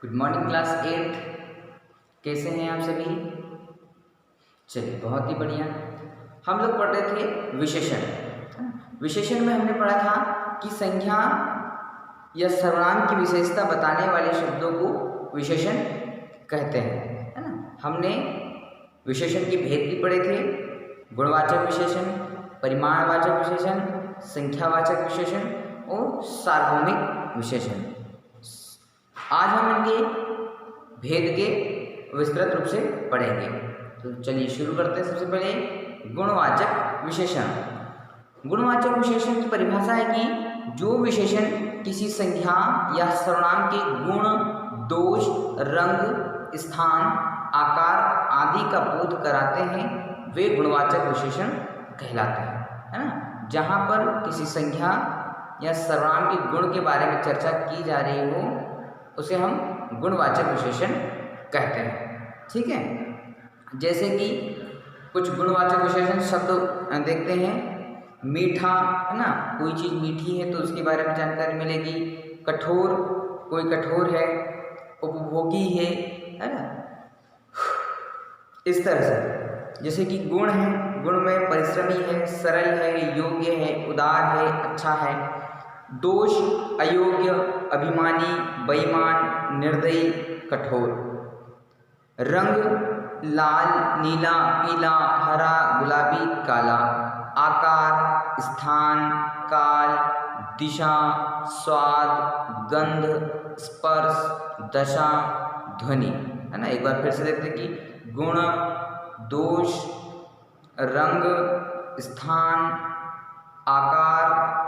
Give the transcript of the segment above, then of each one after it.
Good morning class 8। कैसे हैं आप सभी? चलिए, बहुत ही बढ़िया। हम लोग पढ़ रहे थे विशेषण। विशेषण में हमने पढ़ा था कि संख्या या सर्वनाम की विशेषता बताने वाले शब्दों को विशेषण कहते हैं, है ना। हमने विशेषण के भेद भी पढ़े थे: गुणवाचक विशेषण, परिमाणवाचक विशेषण, संख्यावाचक विशेषण और सार्वभौमिक विशेषण। आज हम इनके भेद के विस्तृत रूप से पढ़ेंगे। तो चलिए शुरू करते हैं। सबसे पहले गुणवाचक विशेषण। गुणवाचक विशेषण की परिभाषा है कि जो विशेषण किसी संख्या या सर्वनाम के गुण, दोष, रंग, स्थान, आकार आदि का बोध कराते हैं वे गुणवाचक विशेषण कहलाते हैं, है ना। जहाँ पर किसी संख्या या सर्वनाम के गुण के बारे में चर्चा की जा रही हो उसे हम गुणवाचक विशेषण कहते हैं, ठीक है। जैसे कि कुछ गुणवाचक विशेषण शब्द देखते हैं। मीठा, है ना, कोई चीज़ मीठी है तो उसके बारे में जानकारी मिलेगी। कठोर, कोई कठोर है। उपभोगी है ना, इस तरह से। जैसे कि गुण है, गुण में परिश्रमी है, सरल है, योग्य है, उदार है, अच्छा है। दोष, अयोग्य, अभिमानी, बेईमान, निर्दयी, कठोर। रंग, लाल, नीला, पीला, हरा, गुलाबी, काला। आकार, स्थान, काल, दिशा, स्वाद, गंध, स्पर्श, दशा, ध्वनि, है ना। एक बार फिर से देखते हैं कि गुण, दोष, रंग, स्थान, आकार,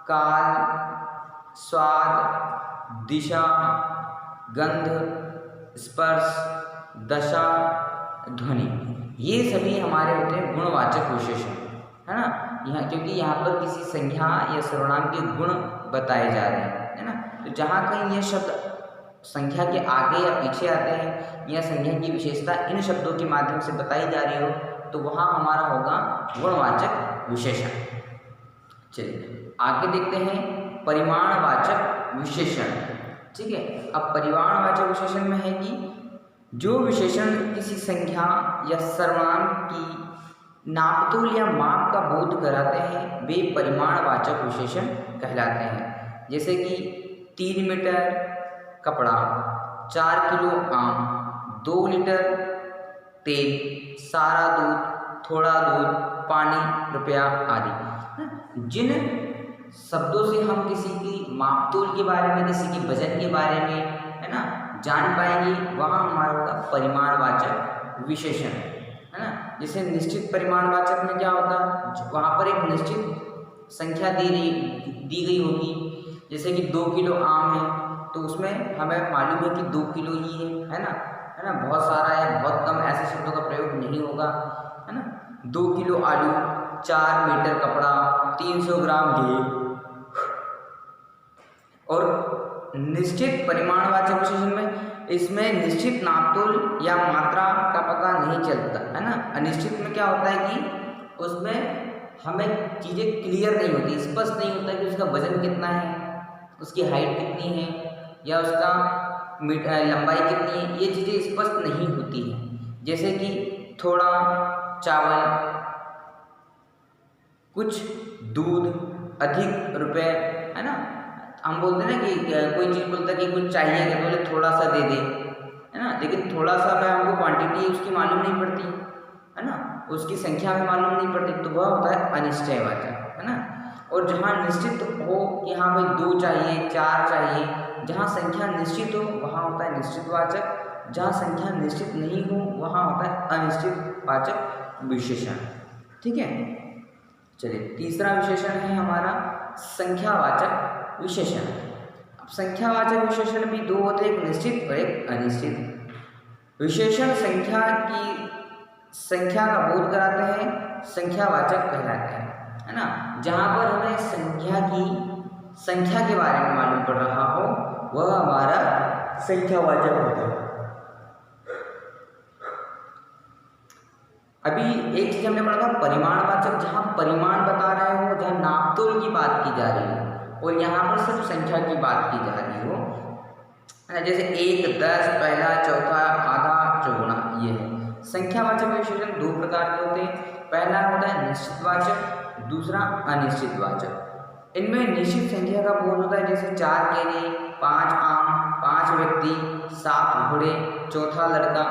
काल, स्वाद, दिशा, गंध, स्पर्श, दशा, ध्वनि। ये सभी हमारे होते हैं गुणवाचक विशेषण, है ना। यहाँ क्योंकि यहाँ पर किसी संख्या या सर्वनाम के गुण बताए जा रहे हैं, है ना। तो जहाँ कहीं ये शब्द संख्या के आगे या पीछे आते हैं या संख्या की विशेषता इन शब्दों के माध्यम से बताई जा रही हो तो वहाँ हमारा होगा गुणवाचक विशेषण। चलिए आगे देखते हैं परिमाणवाचक विशेषण, ठीक है। अब परिमाणवाचक विशेषण में है कि जो विशेषण किसी संख्या या सर्वनाम की नापतोल या माप का बोध कराते हैं वे परिमाणवाचक विशेषण कहलाते हैं। जैसे कि 3 मीटर कपड़ा, 4 किलो आम, 2 लीटर तेल, सारा दूध, थोड़ा दूध, पानी, रुपया आदि। जिन शब्दों से हम किसी की मापतोल के बारे में, किसी के वजन के बारे में, है ना, जान पाएंगे वहाँ हमारा होगा परिमाणवाचक विशेषण, है ना। जैसे निश्चित परिमाणवाचक में क्या होता है, वहाँ पर एक निश्चित संख्या दी गई होगी। जैसे कि 2 किलो आम है तो उसमें हमें मालूम है कि 2 किलो ही है ना, बहुत सारा या बहुत कम ऐसे शब्दों का प्रयोग नहीं होगा, है ना। 2 किलो आलू, 4 मीटर कपड़ा, 300 ग्राम घी। और निश्चित परिमाणवाचक विशेषण में इसमें निश्चित नापतोल या मात्रा का पता नहीं चलता, है ना। अनिश्चित में क्या होता है कि उसमें हमें चीज़ें क्लियर नहीं होती, स्पष्ट नहीं होता कि उसका वजन कितना है, उसकी हाइट कितनी है या उसका लंबाई कितनी है, ये चीज़ें स्पष्ट नहीं होती हैं। जैसे कि थोड़ा चावल, कुछ दूध, अधिक रुपए, है ना। हम बोलते हैं ना कि कोई चीज़ बोलता है कि कुछ चाहिए तो बोले थोड़ा सा दे दे, है ना। लेकिन थोड़ा सा में हमको क्वांटिटी उसकी मालूम नहीं पड़ती, है ना, उसकी संख्या में मालूम नहीं पड़ती, तो वह होता है अनिश्चयवाचक, है ना। और जहाँ निश्चित हो कि हाँ भाई 2 चाहिए, 4 चाहिए, जहाँ संख्या निश्चित हो वहाँ होता है निश्चितवाचक, जहाँ संख्या निश्चित नहीं हो वहाँ होता है अनिश्चितवाचक विशेषण, ठीक है। चलिए तीसरा विशेषण है हमारा संख्यावाचक विशेषण। अब संख्यावाचक विशेषण भी 2 होते हैं, एक निश्चित और एक अनिश्चित। विशेषण संख्या का बोध कराते हैं, संख्यावाचक कहलाते हैं, है ना। जहाँ पर हमें संख्या के बारे में मालूम पड़ रहा हो वह हमारा संख्यावाचक होता है। अभी एक चीज़ हमने पढ़ा था परिमाणवाचक, जहाँ परिमाण बता रहे हो, जहाँ नापतोल की बात की जा रही हो, और यहाँ पर सिर्फ संख्या की बात की जा रही हो, है ना। जैसे 1, 10, पहला, चौथा, आधा, चौगुना, ये है। संख्यावाचक विशेषण दो प्रकार के होते हैं। पहला होता है निश्चितवाचक, दूसरा अनिश्चितवाचक। इनमें निश्चित संख्या का बोध होता है, जैसे 4 केले, 5 आम, 5 व्यक्ति, 7 घोड़े, चौथा लड़का।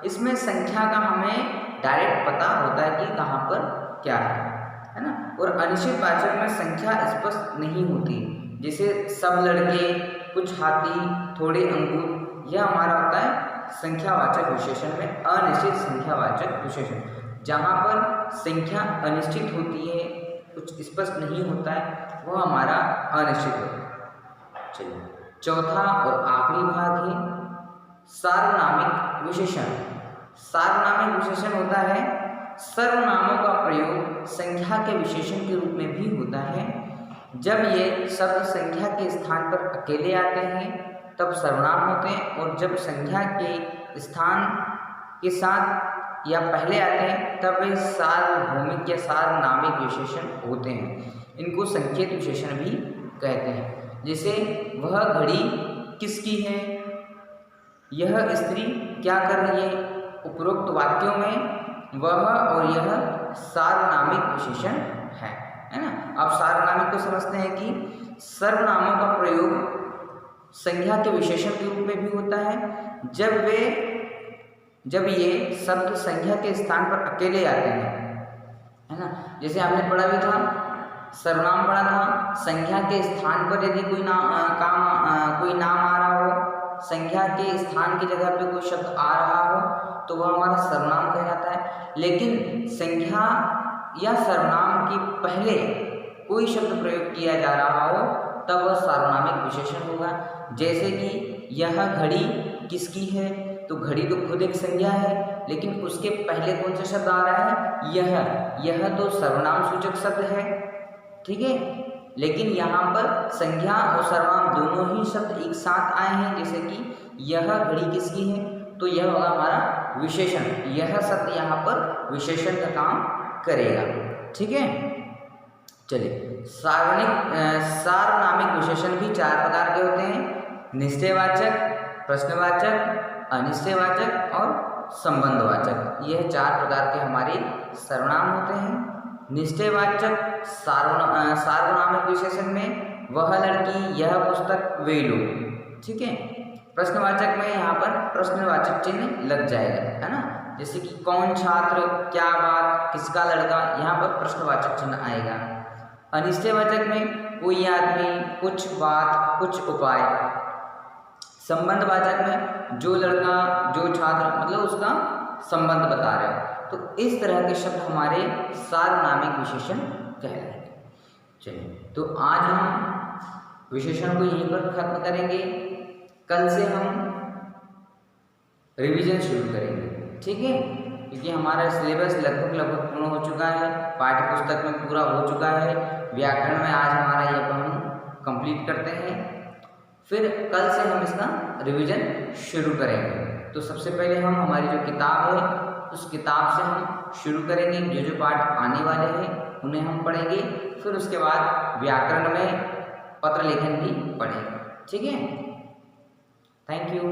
इसमें संख्या का हमें डायरेक्ट पता होता है कि कहाँ पर क्या है ना। और अनिश्चितवाचक में संख्या स्पष्ट नहीं होती, जैसे सब लड़के, कुछ हाथी, थोड़े अंगूर, यह हमारा होता है संख्यावाचक विशेषण में अनिश्चित संख्यावाचक विशेषण। जहाँ पर संख्या अनिश्चित होती है, कुछ स्पष्ट नहीं होता है, वह हमारा अनिश्चित होता है। चलिए, चौथा और आखिरी भाग है सार्वनामिक विशेषण। सार्वनामिक विशेषण होता है सर्वनामों का प्रयोग संख्या के विशेषण के रूप में भी होता है। जब ये शब्द संख्या के स्थान पर अकेले आते हैं तब सर्वनाम होते हैं, और जब संख्या के स्थान के साथ या पहले आते हैं तब वे सार्वभौमिक या सार्वनामिक विशेषण होते हैं। इनको संकेत विशेषण भी कहते हैं। जैसे वह घड़ी किसकी है, यह स्त्री क्या कर रही है। उपरोक्त वाक्यों में वह और यह सार्वनामिक विशेषण है ना। आप सार्वनामिक को समझते हैं कि सर्वनामों का प्रयोग संख्या के विशेषण के रूप में भी होता है जब ये शब्द संख्या के स्थान पर अकेले आते हैं, है ना। जैसे आपने पढ़ा भी था, सर्वनाम पढ़ा था, संख्या के स्थान पर यदि कोई नाम आ रहा हो, संख्या के स्थान की जगह पे कोई शब्द आ रहा हो तो वह हमारा सर्वनाम कहलाता है। लेकिन संख्या या सर्वनाम के पहले कोई शब्द प्रयोग किया जा रहा हो तब वह सार्वनामिक विशेषण होगा। जैसे कि यह घड़ी किसकी है, तो घड़ी तो खुद एक संज्ञा है, लेकिन उसके पहले कौन सा शब्द आ रहा है, यह तो सर्वनाम सूचक शब्द है, ठीक है। लेकिन यहाँ पर संज्ञा और सर्वनाम दोनों ही शब्द एक साथ आए हैं। जैसे कि यह घड़ी किसकी है, तो यह होगा हमारा विशेषण। यह शब्द यहाँ पर विशेषण का काम करेगा, ठीक है। चलिए, सार्वनामिक विशेषण भी 4 प्रकार के होते हैं। निश्चयवाचक, प्रश्नवाचक, अनिश्चयवाचक और संबंधवाचक। यह 4 प्रकार के हमारे सर्वनाम होते हैं। निश्चयवाचक सार्वनामिक विशेषण में वह लड़की, यह पुस्तक, वे लोग, ठीक है। प्रश्नवाचक में यहाँ पर प्रश्नवाचक चिन्ह लग जाएगा, है ना। जैसे कि कौन छात्र, क्या बात, किसका लड़का, यहाँ पर प्रश्नवाचक चिन्ह आएगा। अनिश्चयवाचक में कोई आदमी, कुछ बात, कुछ उपाय। संबंधवाचक में जो लड़का, जो छात्र, मतलब उसका संबंध बता रहे हो। तो इस तरह के शब्द हमारे सार्वनामिक विशेषण कहलाएंगे। चलिए, तो आज हम विशेषण को यहीं पर खत्म करेंगे। कल से हम रिवीजन शुरू करेंगे, ठीक है। क्योंकि हमारा सिलेबस लगभग पूर्ण हो चुका है, पाठ्य पुस्तक में पूरा हो चुका है। व्याकरण में आज हमारा ये हम कंप्लीट करते हैं, फिर कल से हम इसका रिवीजन शुरू करेंगे। तो सबसे पहले हम हमारी जो किताब है उस किताब से हम शुरू करेंगे। जो पाठ आने वाले हैं उन्हें हम पढ़ेंगे, फिर उसके बाद व्याकरण में पत्र लेखन भी पढ़ेंगे, ठीक है। Thank you.